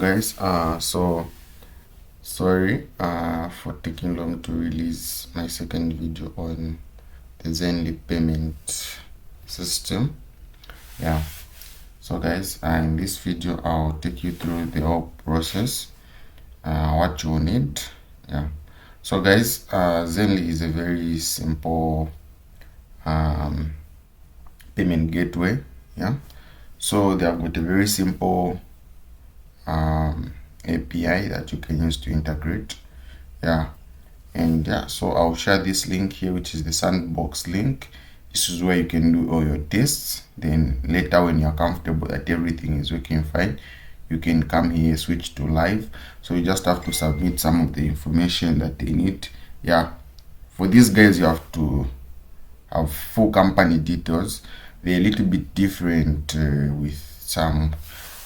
guys, sorry for taking long to release my second video on the zynle payment system. Yeah, so guys, in this video I'll take you through the whole process, what you need. Yeah, so guys, zynle is a very simple payment gateway. Yeah, so they have got a very simple API that you can use to integrate. Yeah, and yeah, so I'll share this link here, which is the sandbox link. This is where you can do all your tests. Then later, when you're comfortable that everything is working fine, you can come here, switch to live. So you just have to submit some of the information that they need. Yeah, for these guys you have to have full company details. They're a little bit different with some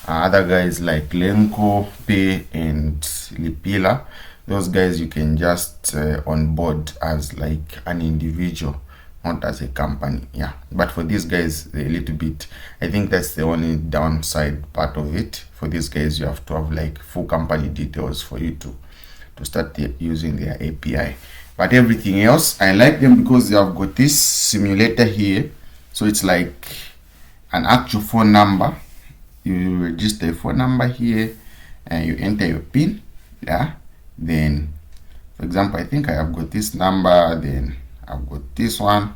other guys like Lenko, Pay, and Lipila. Those guys you can just onboard as like an individual, not as a company. Yeah, but for these guys, they're a little bit, I think that's the only downside part of it. For these guys, you have to have like full company details for you to start using their API. But everything else, I like them because they have got this simulator here. So it's like an actual phone number. You register a phone number here and you enter your PIN. Yeah, then for example, I think I have got this number, then I've got this one.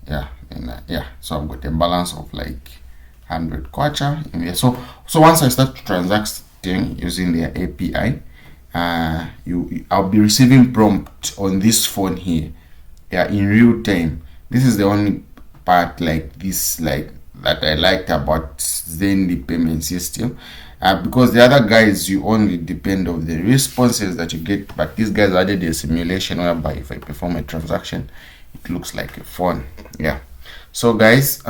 Yeah, and yeah, so I've got a balance of like 100 kwacha in there. So once I start transacting using their API, I'll be receiving prompt on this phone here. Yeah, in real time. This is the only part like this, like that I liked about zynle payment system, because the other guys you only depend on the responses that you get, but these guys added a simulation whereby if I perform a transaction, it looks like a phone. Yeah, so guys,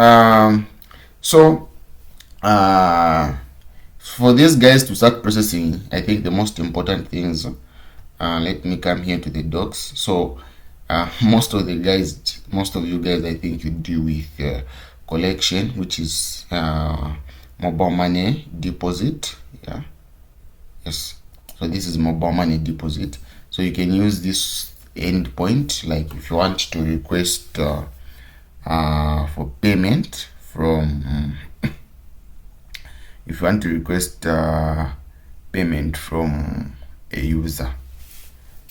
for these guys to start processing, I think the most important things, let me come here to the docs. So most of you guys, I think you deal with collection, which is mobile money deposit. Yeah, yes, so this is mobile money deposit. So you can use this endpoint, like if you want to request for payment from if you want to request payment from a user.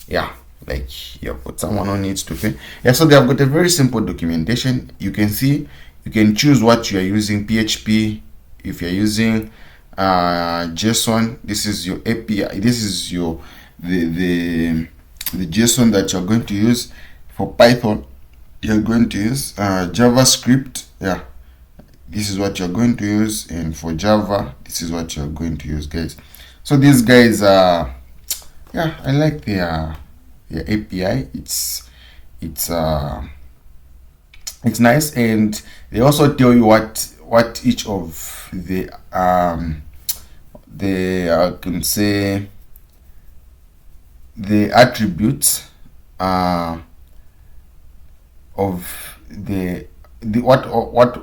Yeah, like you've got someone who needs to pay. Yeah, so they have got a very simple documentation. You can see, you can choose what you are using, PHP. If you're using JSON, this is your API. This is your the JSON that you're going to use. For Python, you're going to use JavaScript. Yeah, this is what you're going to use, and for Java, this is what you're going to use, guys. So these guys are, yeah, I like their API. It's nice, and they also tell you what each of the I can say the attributes of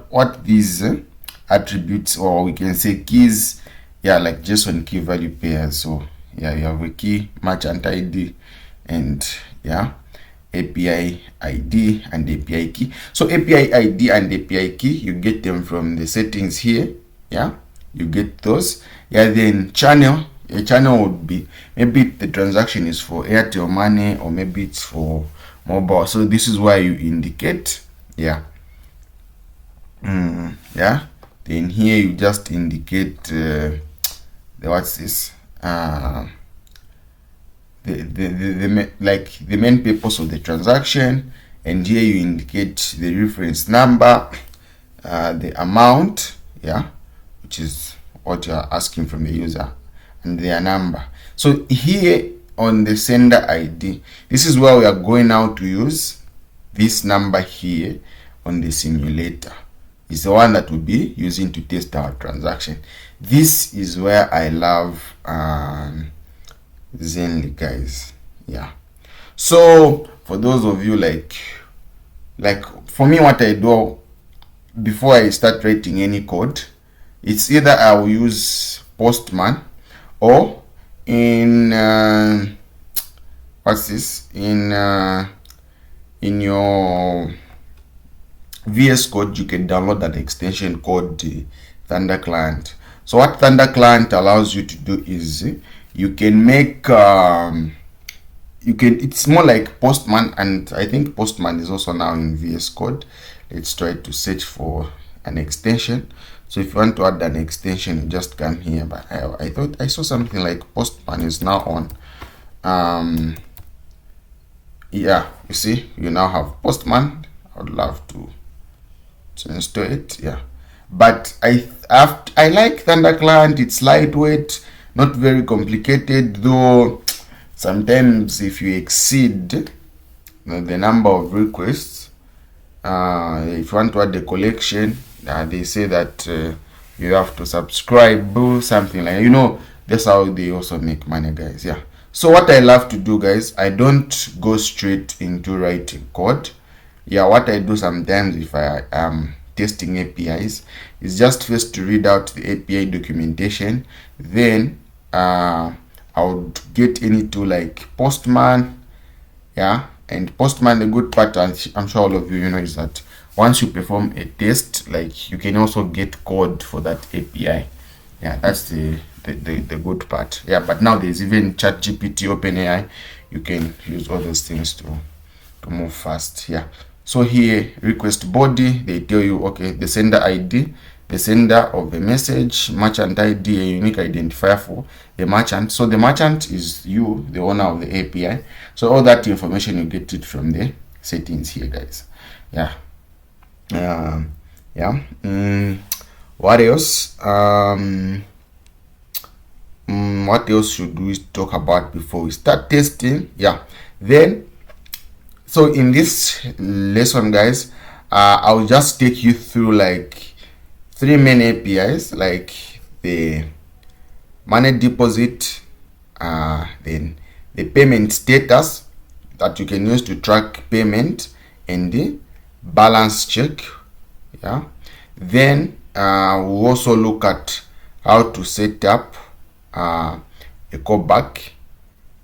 what these attributes, or we can say keys, yeah, like JSON key value pairs. So yeah, you have a key, merchant ID, and yeah, API ID and API key. So API ID and API key, you get them from the settings here. Yeah, you get those. Yeah, then channel. A channel would be, maybe the transaction is for Airtel Money, or maybe it's for mobile. So this is why you indicate. Yeah. Yeah. Then here you just indicate the what's this? Like the main purpose of the transaction, and here you indicate the reference number, the amount, yeah, which is what you are asking from the user, and their number. So here on the sender ID, this is where we are going now to use this number here on the simulator. Is the one that we'll be using to test our transaction. This is where I love zynle, guys. Yeah, so for those of you like for me, what I do before I start writing any code, it's either I will use Postman, or in what's this, in your VS Code, you can download an extension called the Thunder Client. So what Thunder Client allows you to do is you can make it's more like Postman, and I think Postman is also now in VS Code. Let's try to search for an extension. So if you want to add an extension, you just come here. But I thought I saw something like Postman is now on. Yeah, you see, you now have Postman. I would love to install it. Yeah, but I like Thunder Client. It's lightweight, not very complicated, though. Sometimes if you exceed the number of requests, if you want to add the collection, they say that you have to subscribe, something like, that's how they also make money, guys. Yeah. So what I love to do, guys, I don't go straight into writing code. Yeah, what I do sometimes if I am testing APIs is just first to read out the API documentation, then I would get any tool like Postman. Yeah, and Postman, the good part, I'm sure all of you know, is that once you perform a test, like, you can also get code for that API. Yeah, that's the good part. Yeah, but now there's even ChatGPT, OpenAI. You can use all those things to move fast. Yeah. So here, request body, they tell you, okay, the sender ID, the sender of the message, merchant ID, a unique identifier for the merchant. So the merchant is you, the owner of the API. So all that information, you get it from the settings here, guys. Yeah. What else? What else should we talk about before we start testing? Yeah. Then, so in this lesson, guys, I'll just take you through like 3 main APIs, like the money deposit, then the payment status that you can use to track payment, and the balance check. Yeah. Then we'll also look at how to set up a callback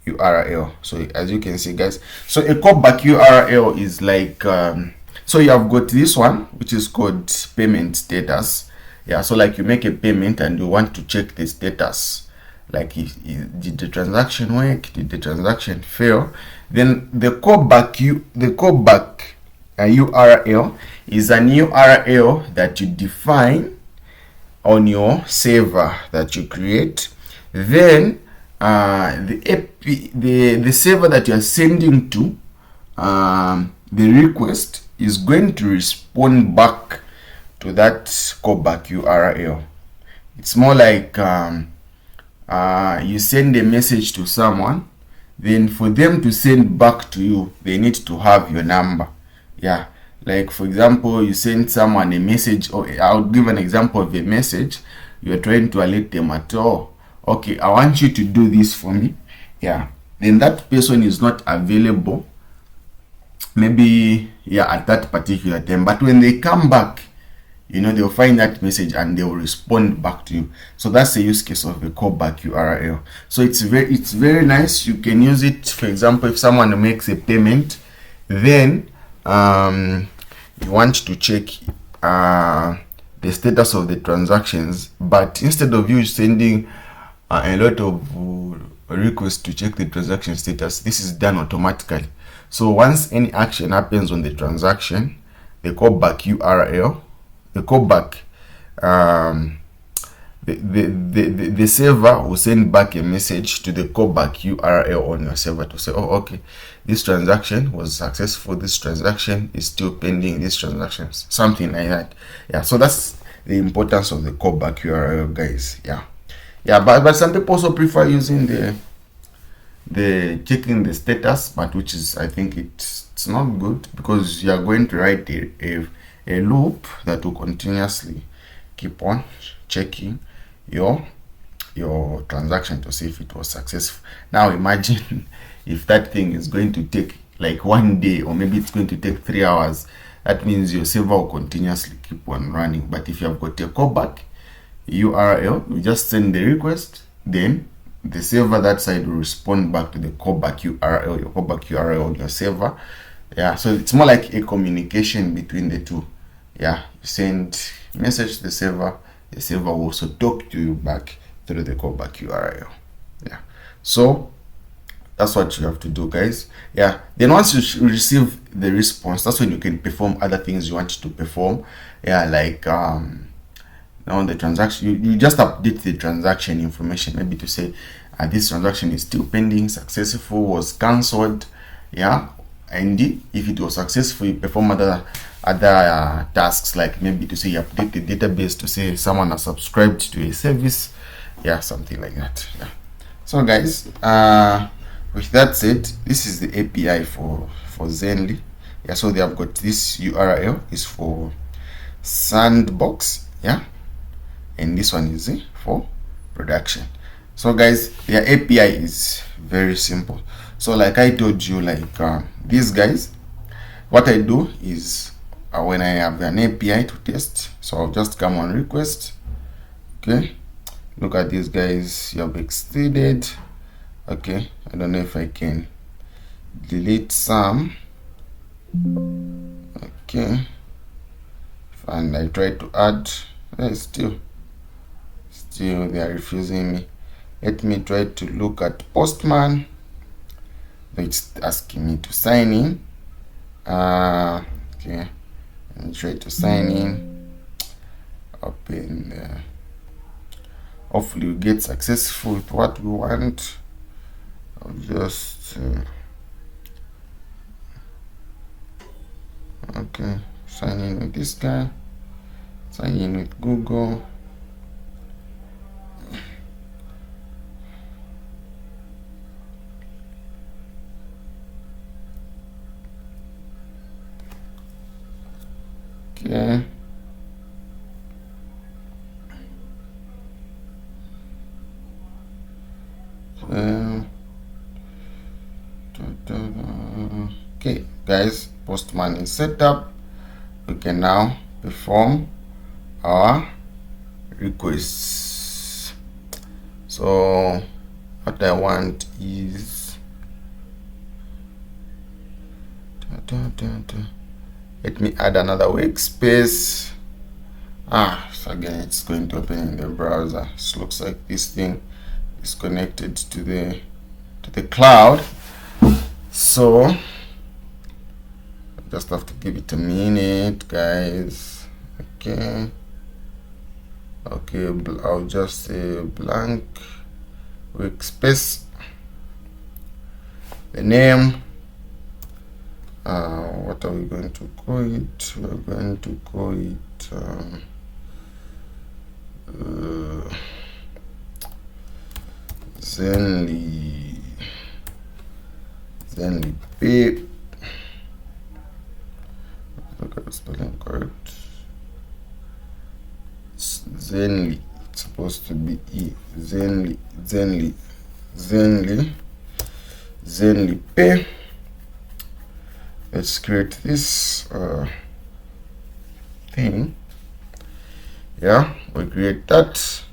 URL. So as you can see, guys, so a callback URL is like so you have got this one, which is called payment status. Yeah, so like you make a payment and you want to check the status, like did the transaction work, did the transaction fail. Then the callback URL is an URL that you define on your server that you create. Then the server that you are sending to the request is going to respond back to that callback URL. It's more like you send a message to someone, then for them to send back to you, they need to have your number. Yeah, like for example, you send someone a message, or I'll give an example of a message. You're trying to alert them at all. Okay, I want you to do this for me. Yeah, then that person is not available, maybe, yeah, at that particular time, but when they come back, they'll find that message and they'll respond back to you. So that's the use case of a callback URL. So it's very nice. You can use it, for example, if someone makes a payment, then you want to check the status of the transactions, but instead of you sending a lot of requests to check the transaction status, this is done automatically. So once any action happens on the transaction, the callback URL, the callback, the server will send back a message to the callback URL on your server to say, oh, okay, this transaction was successful, this transaction is still pending, this transaction, something like that. Yeah, so that's the importance of the callback URL, guys. Yeah, but some people also prefer using the checking the status, but which is, I think it's not good, because you are going to write a loop that will continuously keep on checking your transaction to see if it was successful. Now imagine if that thing is going to take like 1 day, or maybe it's going to take 3 hours. That means your server will continuously keep on running. But if you have got a callback URL, you just send the request, then the server that side will respond back to the callback URL, your callback URL on your server. Yeah, so it's more like a communication between the two. Yeah, you send message to the server will also talk to you back through the callback URL. Yeah, so that's what you have to do, guys. Yeah, then once you receive the response, that's when you can perform other things you want to perform. Yeah, like now the transaction, you just update the transaction information, maybe to say this transaction is still pending, successful, was cancelled. Yeah, and if it was successful, you perform other tasks, like maybe to say you update the database to say someone has subscribed to a service. Yeah, something like that. Yeah. So guys, with that said, this is the API for Zynle. Yeah, so they have got this URL is for sandbox. Yeah, and this one is for production. So guys, their API is very simple. So like I told you, like these guys, what I do is when I have an API to test, so I'll just come on request. Okay, look at these guys, you have exceeded. Okay, I don't know if I can delete some. Okay, and I try to add, still they are refusing me. Let me try to look at Postman. It's asking me to sign in. Okay, and try to sign in. Open. Hopefully we get successful with what we want. I'll just okay, sign in with this guy. Sign in with Google. Okay. Okay, guys, Postman is set up. We can now perform our requests. So what I want is let me add another workspace. So again, it's going to open in the browser. It looks like this thing is connected to the cloud, so I just have to give it a minute, guys. Okay, I'll just say blank workspace. The name, what are we going to call it? We're going to call it Zynle P. Look at the spelling correct. Zynle. It's supposed to be E. Zynle P. Let's create this thing. Yeah, we create that.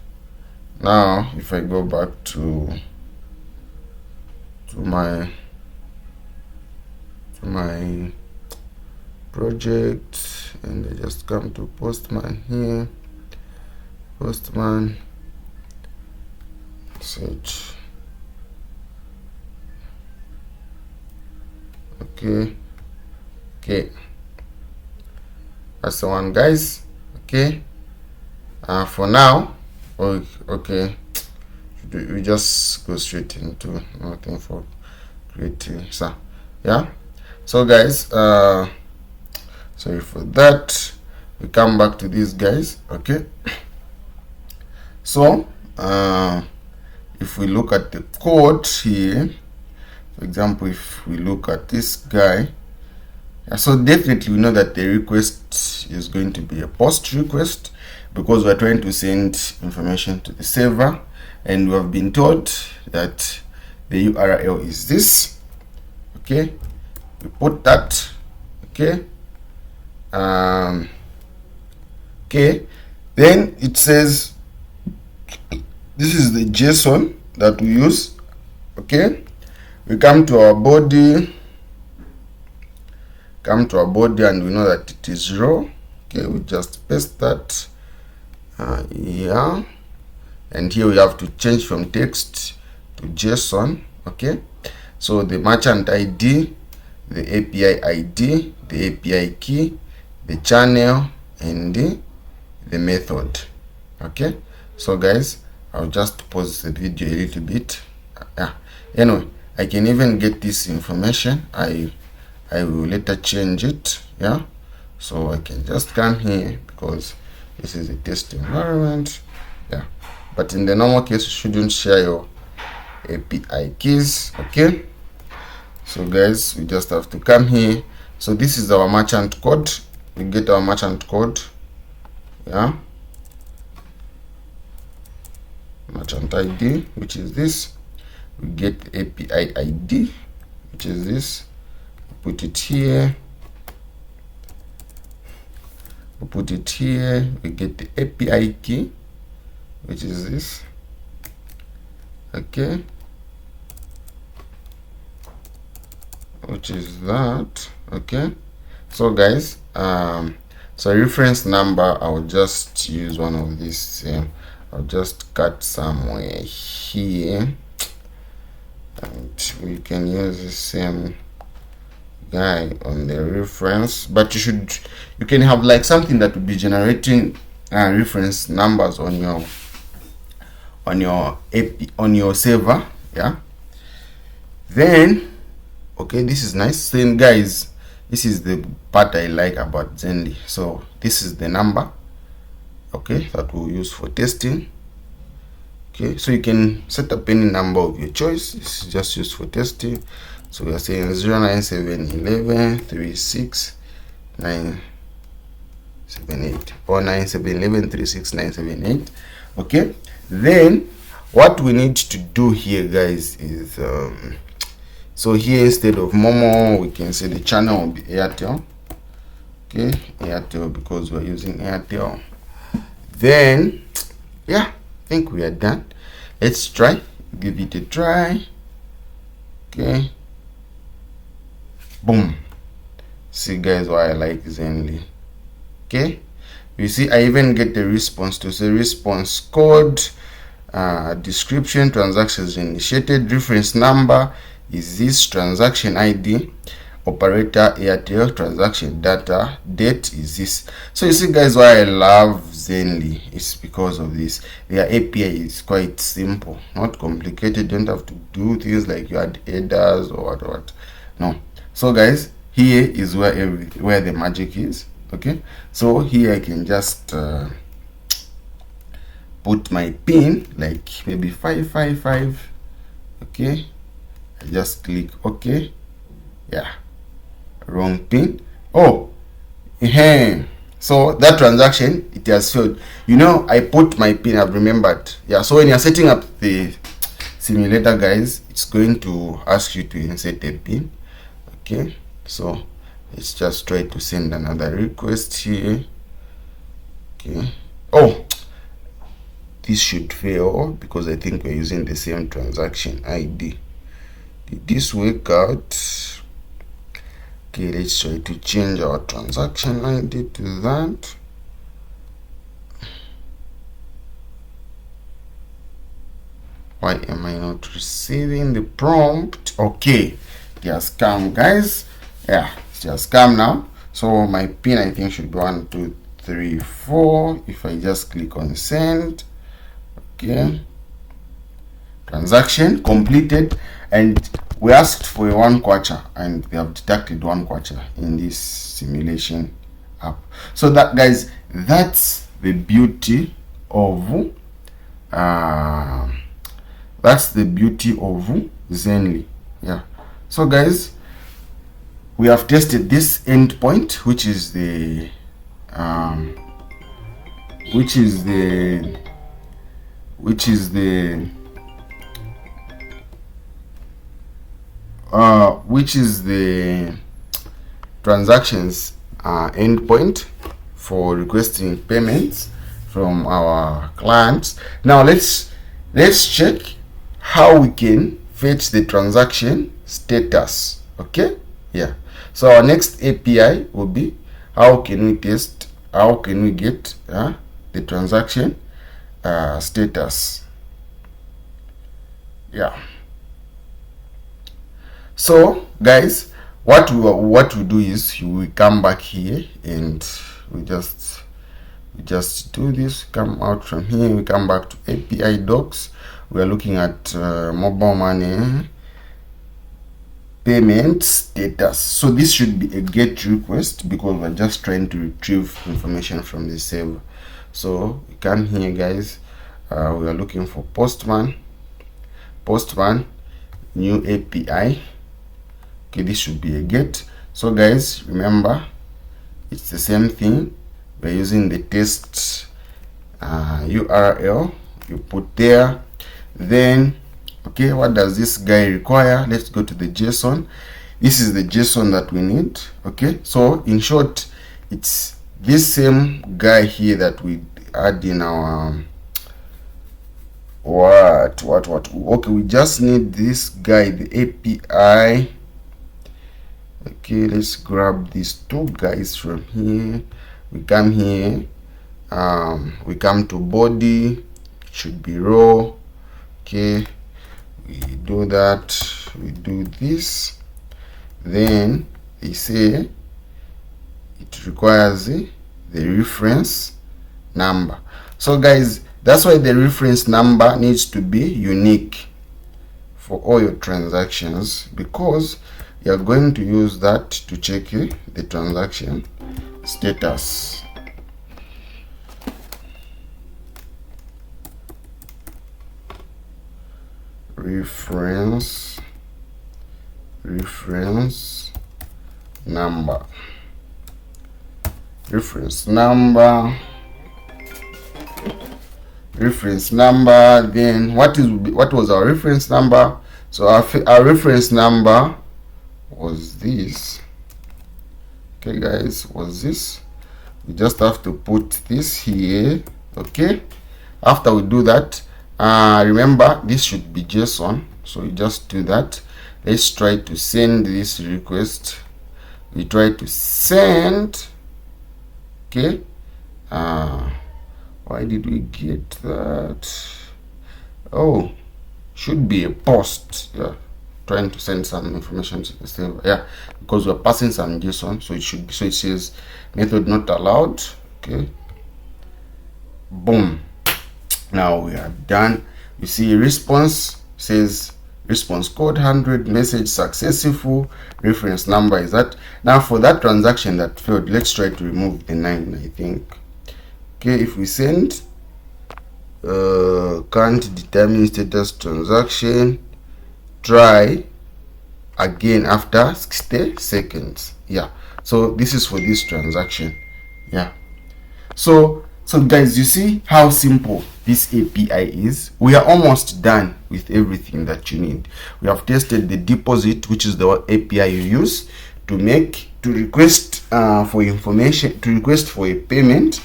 Now if I go back to my project and I just come to Postman here, Postman, search. Okay, that's the one, guys. Okay, for now, okay, we just go straight into nothing for creating. So yeah, so guys, sorry for that. We come back to these guys. Okay, so if we look at the code here, for example, if we look at this guy, so definitely we know that the request is going to be a post request because we're trying to send information to the server, and we have been told that the URL is this. Okay, we put that. Okay, okay, then it says this is the JSON that we use. Okay, we come to our body, and we know that it is raw. Okay, we just paste that here, and here we have to change from text to JSON. Okay, so the merchant ID, the API ID, the API key, the channel, and the method. Okay, so guys, I'll just pause the video a little bit. Anyway, I can even get this information. I will later change it. Yeah, so I can just come here because this is a test environment. Yeah, but in the normal case, you shouldn't share your API keys. Okay, so guys, we just have to come here. So this is our merchant code. We get our merchant code. Yeah, merchant ID, which is this. We get the API ID, which is this. Put it here. We put it here. We get the API key, which is this. Okay, which is that. Okay, so guys, so reference number, I'll just use one of these. I'll just cut somewhere here, and we can use the same guy on the reference, but you can have like something that will be generating reference numbers on your server. Yeah, then okay, this is nice. Then guys, this is the part I like about Zynle. So this is the number, okay, that we'll use for testing. Okay, so you can set up any number of your choice. This is just used for testing. So we are saying 09711369778 or 971136978. Okay, then what we need to do here, guys, is so here instead of Momo, we can say the channel will be Airtel. Okay, Airtel, because we're using Airtel. Then yeah, I think we are done. Let's try, give it a try. Okay, boom. See guys, why I like Zynle. Okay, you see I even get the response to say response code, description, transactions initiated, reference number is this, transaction ID, operator Airtel, transaction data, date is this. So you see guys, why I love Zynle is because of this. Their API is quite simple, not complicated. Don't have to do things like you add headers or what. No. So guys, here is where the magic is. Okay, so here I can just put my pin, like maybe 555. Okay, I just click OK. Yeah, wrong pin. Oh, so that transaction, it has failed. You know, I put my pin, I've remembered. Yeah, so when you're setting up the simulator, guys, it's going to ask you to insert a pin. Okay, so let's just try to send another request here. Okay, oh, this should fail because I think we're using the same transaction ID. Did this work out? Okay, let's try to change our transaction ID to that. Why am I not receiving the prompt? Okay, it has come, guys. Yeah, it has come now. So my pin, I think, should be 1 2 3 4. If I just click on send, okay, transaction completed, and we asked for a 1 kwacha, and they have detected 1 kwacha in this simulation app. So that, guys, that's the beauty of Zynle. Yeah, so guys, we have tested this endpoint, which is the transactions endpoint for requesting payments from our clients. Now let's check how we can fetch the transaction status. Okay, yeah. So our next API will be how can we test, how can we get the transaction status. Yeah. So guys, what we do is we come back here and we just do this. Come out from here, we come back to API docs. We are looking at mobile money payment status. So this should be a GET request because we're just trying to retrieve information from the server. So we come here, guys. We are looking for postman new API. Okay, this should be a GET. So guys, remember, it's the same thing. We're using the test URL you put there. Then okay, what does this guy require? Let's go to the JSON. This is the JSON that we need. Okay, so in short, it's this same guy here that we add in our okay, we just need this guy, the API. Okay, let's grab these two guys from here. We come here, we come to body, it should be raw. Okay, we do that, we do this, then they say it requires the reference number. So guys, that's why the reference number needs to be unique for all your transactions, because you are going to use that to check the transaction status. Reference number. Then what was our reference number? So our reference number was this. Okay guys, was this. We just have to put this here. Okay, after we do that, remember this should be JSON, so you just do that. Let's try to send this request. We try to send. Okay, why did we get that? Oh, should be a post. Yeah, trying to send some information to the server. Yeah, because we're passing some JSON, so it should be, so it says method not allowed. Okay, boom, now we are done. You see response says response code 100, message successful, reference number is that. Now for that transaction that failed, let's try to remove the 9, I think. Okay, if we send can't determine status transaction, try again after 60 seconds. Yeah, so this is for this transaction. Yeah, so guys, you see how simple this API is. We are almost done with everything that you need. We have tested the deposit, which is the API you use to request for information, to request for a payment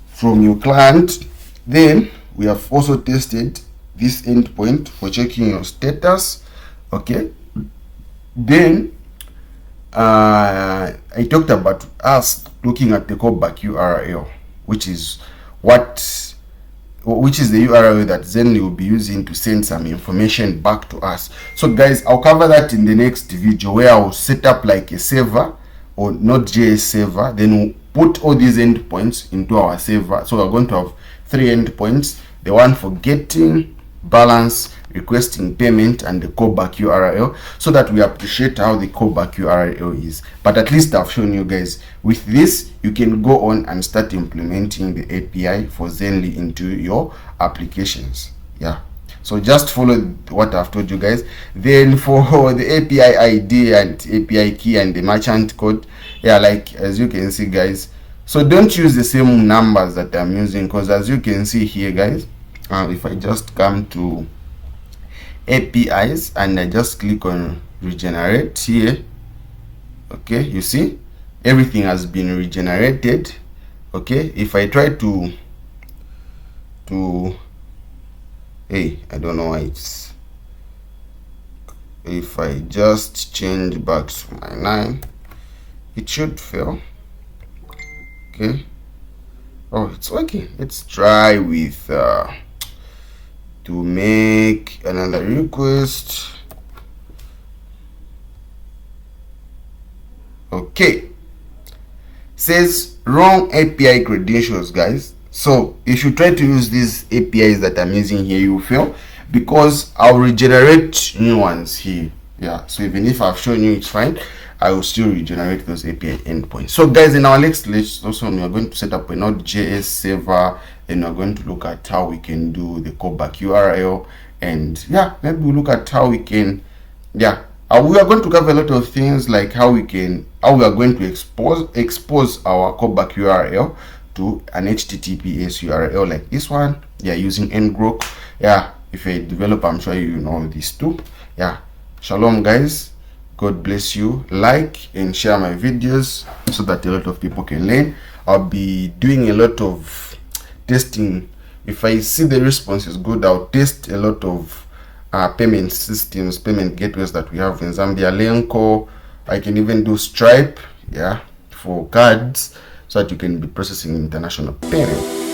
from your client. Then we have also tested this endpoint for checking your status. Okay, then I talked about us looking at the callback URL, which is the URL that Zynle will be using to send some information back to us. So guys, I'll cover that in the next video, where I'll set up like a server or Node.js server, then we'll put all these endpoints into our server. So we're going to have 3 endpoints: the one for getting balance, requesting payment, and the callback URL, so that we appreciate how the callback URL is. But at least I've shown you guys. With this, you can go on and start implementing the API for Zynle into your applications. Yeah, so just follow what I've told you guys. Then for the API ID and API key and the merchant code, yeah, like as you can see guys, so don't use the same numbers that I'm using, because as you can see here guys, if I just come to APIs and I just click on regenerate here, okay, you see everything has been regenerated. Okay, if I try to hey, I don't know why it's if I just change back to my 9, it should fail. Okay. Oh, it's working. Let's try with to make another request. Okay, says wrong API credentials, guys. So if you try to use these APIs that I'm using here, you will fail, because I'll regenerate new ones here. Yeah, so even if I've shown you it's fine, I will still regenerate those API endpoints. So guys, in our next lesson, we are going to set up a Node.js server, and we're going to look at how we can do the callback URL, and yeah, maybe we'll look at how we can, yeah, we are going to cover a lot of things, like how we are going to expose our callback URL to an HTTPS URL like this one, yeah, using ngrok. Yeah, if you're a developer, I'm sure you know this too. Yeah, shalom guys, God bless you. Like and share my videos so that a lot of people can learn. I'll be doing a lot of testing. If I see the response is good, I'll test a lot of payment systems, payment gateways that we have in Zambia, Lenko. I can even do Stripe, yeah, for cards, so that you can be processing international payments.